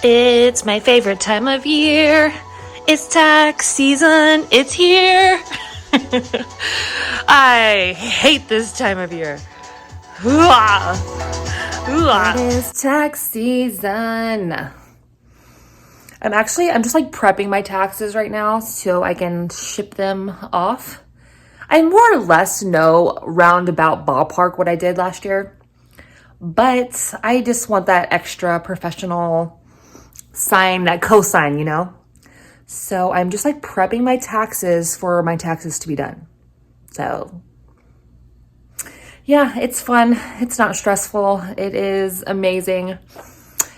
It's my favorite time of year. It's tax season. It's here. I hate this time of year. Hooah! Hooah! It is tax season. I'm just like prepping my taxes right now so I can ship them off. I more or less know roundabout ballpark what I did last year, but I just want that extra professional sign, that cosign, you know? So I'm just like prepping my taxes for my taxes to be done. So yeah, it's fun. It's not stressful. It is amazing.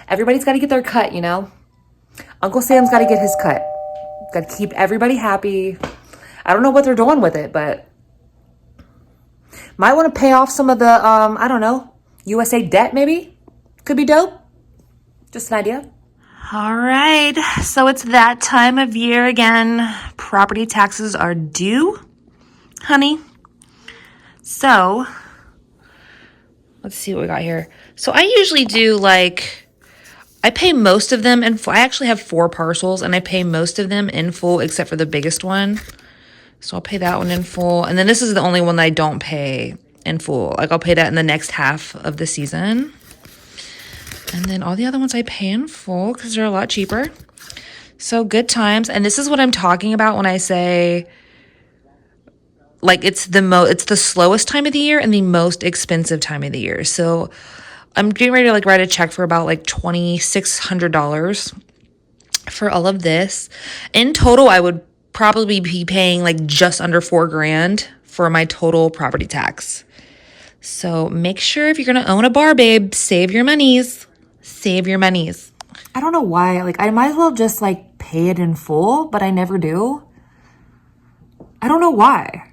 Everybody's got to get their cut, you know? Uncle Sam's got to get his cut. Got to keep everybody happy. I don't know what they're doing with it, but might want to pay off some of the, I don't know, USA debt maybe? Could be dope. Just an idea. All right, so it's that time of year again. Property taxes are due, honey. So, let's see what we got here. So I usually do I pay most of them in full. I actually have 4 parcels and I pay most of them in full except for the biggest one. So I'll pay that one in full. And then this is the only one that I don't pay in full. Like I'll pay that in the next half of the season. And then all the other ones I pay in full because they're a lot cheaper. So good times. And this is what I'm talking about when I say it's the slowest time of the year and the most expensive time of the year. So I'm getting ready to write a check for about $2,600 for all of this. In total, I would probably be paying just under $4,000 for my total property tax. So make sure if you're going to own a bar, babe, save your monies. Save your monies. I don't know why. I might as well just pay it in full, but I never do. I don't know why.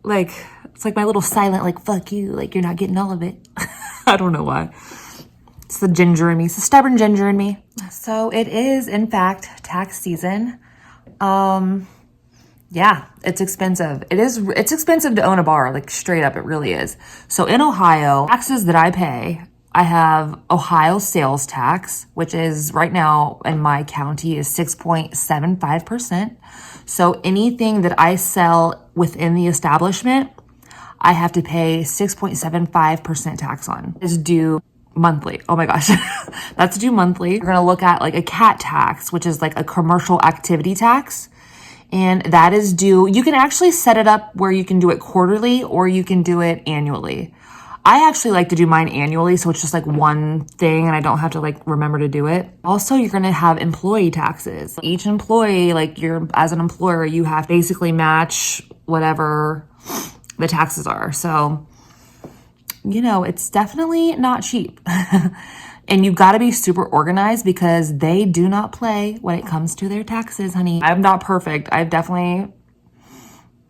It's my little silent, fuck you. You're not getting all of it. I don't know why. It's the ginger in me. It's the stubborn ginger in me. So it is, in fact, tax season. Yeah, it's expensive. It's expensive to own a bar, straight up, it really is. So in Ohio, taxes that I pay, I have Ohio sales tax, which is right now in my county is 6.75%. So anything that I sell within the establishment, I have to pay 6.75% tax on. It's due monthly. Oh my gosh. That's due monthly. We're going to look at a cat tax, which is a commercial activity tax. And that is due. You can actually set it up where you can do it quarterly or you can do it annually. I actually like to do mine annually, so it's just one thing and I don't have to remember to do it. Also, you're going to have employee taxes. Each employee, as an employer, you have to basically match whatever the taxes are. So, it's definitely not cheap. And you've got to be super organized because they do not play when it comes to their taxes, honey. I'm not perfect. I've definitely,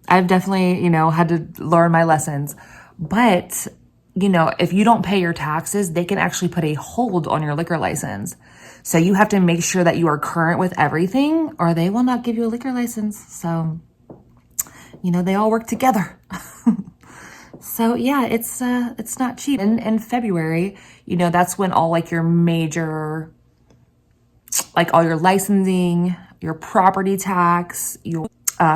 had to learn my lessons. But if you don't pay your taxes, they can actually put a hold on your liquor license. So you have to make sure that you are current with everything or they will not give you a liquor license. So, they all work together. So yeah, it's not cheap. In February, that's when all your major, all your licensing, your property tax, your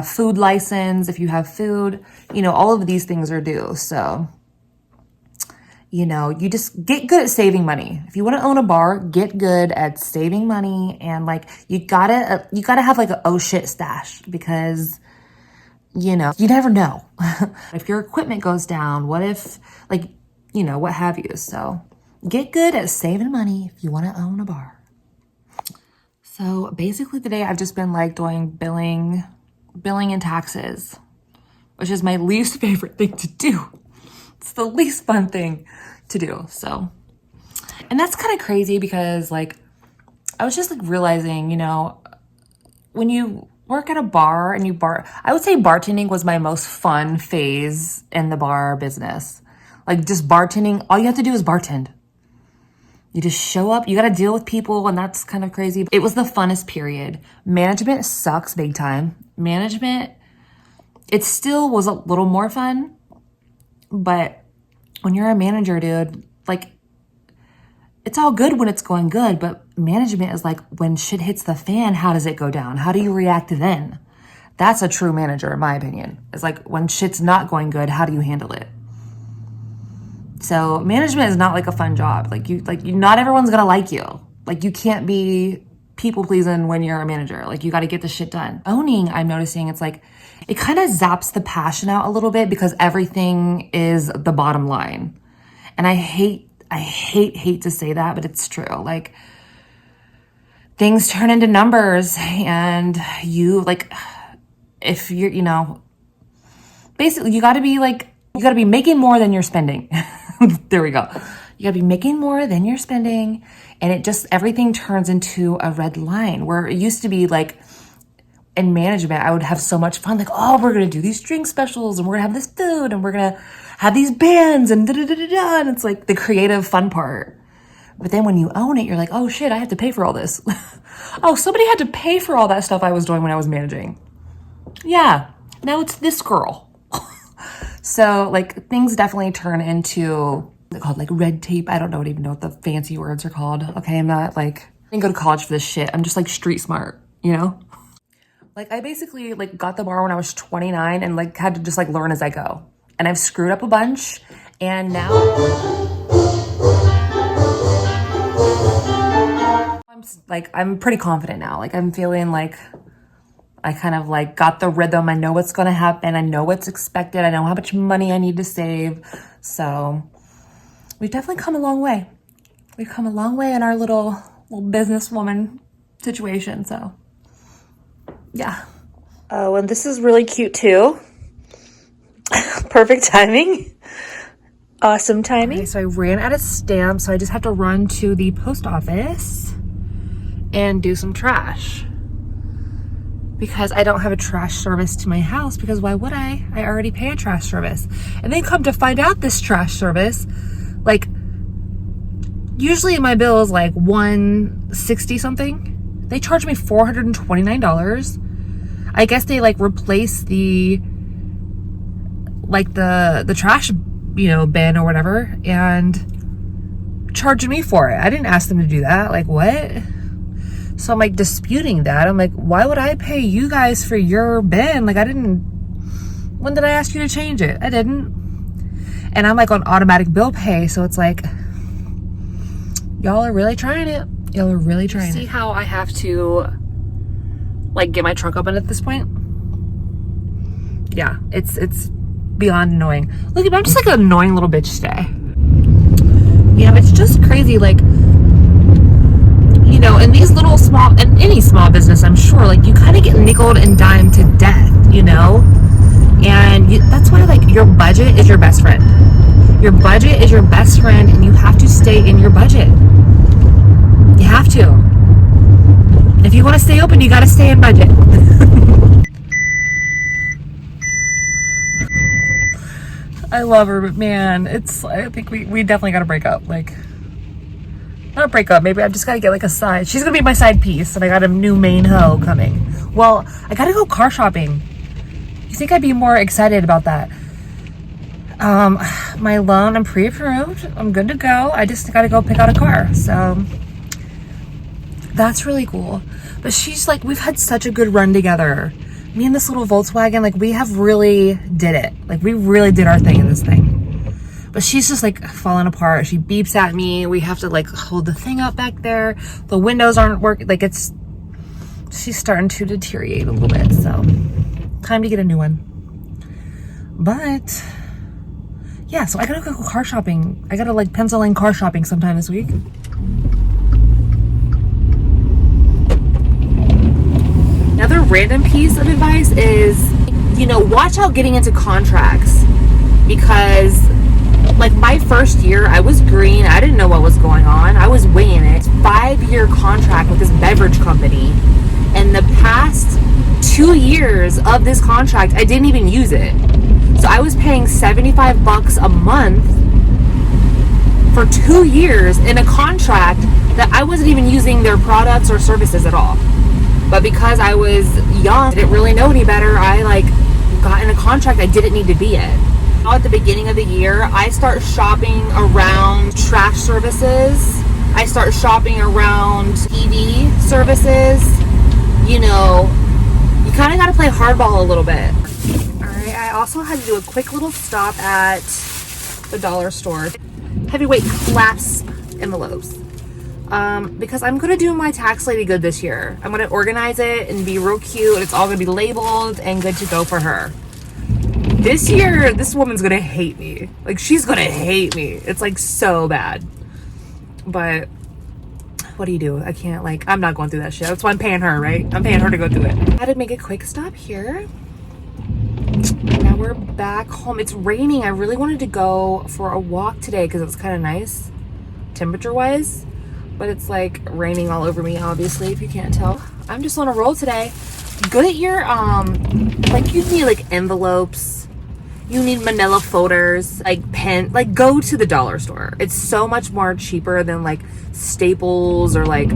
food license, if you have food, all of these things are due. So, you just get good at saving money. If you want to own a bar, get good at saving money. And you gotta have a oh shit stash because, you never know. If your equipment goes down, what if, what have you. So get good at saving money if you want to own a bar. So basically today I've just been doing billing and taxes, which is my least favorite thing to do. It's the least fun thing to do. So, and that's kind of crazy because I was just realizing, when you work at a bar and I would say bartending was my most fun phase in the bar business. Just bartending, all you have to do is bartend. You just show up, you got to deal with people, and that's kind of crazy. It was the funnest period. Management sucks big time. Management, it still was a little more fun, but when you're a manager, dude, it's all good when it's going good, but management is like, when shit hits the fan, how does it go down? How do you react then? That's a true manager, in my opinion. It's like, when shit's not going good, how do you handle it? So management is not like a fun job. Not everyone's gonna like you. Like, you can't be people pleasing when you're a manager. Like, you got to get the shit done. Owning, I'm noticing, it's like, it kind of zaps the passion out a little bit because everything is the bottom line. And I hate to say that, but it's true. Like, things turn into numbers, and you, like, if you're, basically you got to be making more than you're spending. There we go. You got to be making more than you're spending. And everything turns into a red line, where it used to be like, in management, I would have so much fun. Like, oh, we're going to do these drink specials, and we're going to have this food, and we're going to have these bands, and da-da-da-da-da. And it's like the creative fun part. But then when you own it, you're like, oh shit, I have to pay for all this. Oh, somebody had to pay for all that stuff I was doing when I was managing. Yeah, now it's this girl. So, like, things definitely turn into, they're called like red tape. I don't even know what the fancy words are called. Okay, I'm not like, I didn't go to college for this shit. I'm just like street smart, Like, I basically like got the bar when I was 29 and like had to just like learn as I go. And I've screwed up a bunch, and now I'm pretty confident now. Like, I'm feeling like I kind of like got the rhythm. I know what's going to happen. I know what's expected. I know how much money I need to save. So we've definitely come a long way. We've come a long way in our little businesswoman situation. So yeah. Oh, and this is really cute too. Perfect timing. Awesome timing. Okay, so I ran out of stamps, so I just have to run to the post office and do some trash. Because I don't have a trash service to my house, because why would I? I already pay a trash service. And then come to find out, this trash service, like, usually my bill is like $160 something. They charge me $429. I guess they like replace the trash, bin or whatever, and charge me for it. I didn't ask them to do that. Like, what? So I'm like disputing that. I'm like, why would I pay you guys for your bin? Like, when did I ask you to change it? I didn't. And I'm like on automatic bill pay. So it's like, y'all are really trying it. Y'all are really trying it. See how I have to like get my trunk open at this point? Yeah, it's beyond annoying. Look, I'm just like an annoying little bitch today. Yeah, it's just crazy. Like, in these in any small business, I'm sure, like, you kind of get nickeled and dimed to death, and that's why, like, your budget is your best friend. Your budget is your best friend, and you have to stay in your budget. You have to. If you want to stay open, you got to stay in budget. I love her, but man, I think we definitely got to break up. Like, not break up, maybe I just gotta get like a side. She's gonna be my side piece, and I got a new main hoe coming. Well, I gotta go car shopping. You think I'd be more excited about that? My loan, I'm pre-approved. I'm good to go. I just gotta go pick out a car. So that's really cool. But she's like, we've had such a good run together. Me and this little Volkswagen, like, we have really did it. Like, we really did our thing in this thing. But she's just like falling apart. She beeps at me. We have to like hold the thing up back there. The windows aren't working. Like, she's starting to deteriorate a little bit. So time to get a new one. But yeah, so I gotta go car shopping. I gotta like pencil in car shopping sometime this week. Another random piece of advice is, watch out getting into contracts, because like my first year, I was green. I didn't know what was going on. I was winging it. 5-year contract with this beverage company. And the past 2 years of this contract, I didn't even use it. So I was paying $75 a month for 2 years in a contract that I wasn't even using their products or services at all. But because I was young, didn't really know any better, I like got in a contract I didn't need to be in. At the beginning of the year, I start shopping around trash services. I start shopping around EV services, you know, you kind of got to play hardball a little bit. All right, I also had to do a quick little stop at the dollar store. Heavyweight clasp envelopes. Because I'm going to do my tax lady good this year. I'm going to organize it and be real cute. And it's all going to be labeled and good to go for her. This year, this woman's going to hate me. Like, she's going to hate me. It's like so bad. But what do you do? I can't, like, I'm not going through that shit. That's why I'm paying her, right? I'm paying her to go through it. I had to make a quick stop here. Now we're back home. It's raining. I really wanted to go for a walk today because it was kind of nice temperature wise, but it's like raining all over me, obviously, if you can't tell. I'm just on a roll today. Good at your like, you need like envelopes, you need manila folders, like pen, like go to the dollar store. It's so much more cheaper than like Staples or like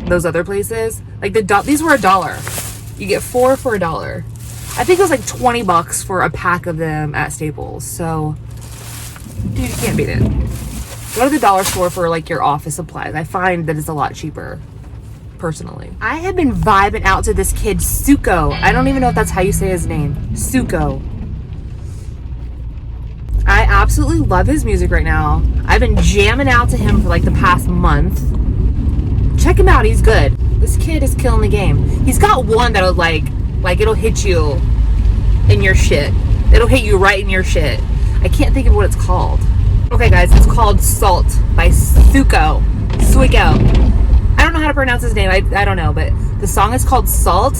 those other places. Like these were $1. You get 4 for $1. I think it was like $20 for a pack of them at Staples. So, dude, you can't beat it. Go to the dollar store for like your office supplies. I find that it's a lot cheaper, personally. I have been vibing out to this kid, Suko. I don't even know if that's how you say his name. Suko. I absolutely love his music right now. I've been jamming out to him for like the past month. Check him out, he's good. This kid is killing the game. He's got one that'll like it'll hit you in your shit. It'll hit you right in your shit. I can't think of what it's called. Okay guys, it's called Salt by Suko. I don't know how to pronounce his name. I don't know, but the song is called Salt.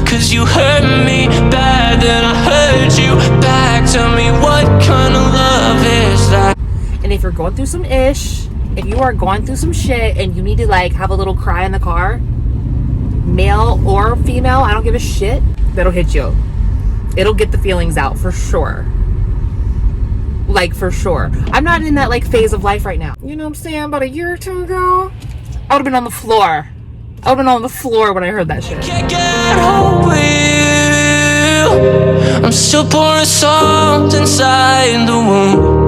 Cause you hurt me bad, then I hurt you back. Tell me what kind of love is that? And if you're going through some ish, if you are going through some shit and you need to like have a little cry in the car, male or female, I don't give a shit, that'll hit you. It'll get the feelings out for sure. Like, for sure. I'm not in that like phase of life right now. You know what I'm saying? About a year or two ago, I would have been on the floor. I would have been on the floor when I heard that shit. Can't get home with you. I'm still pouring salt inside the wound.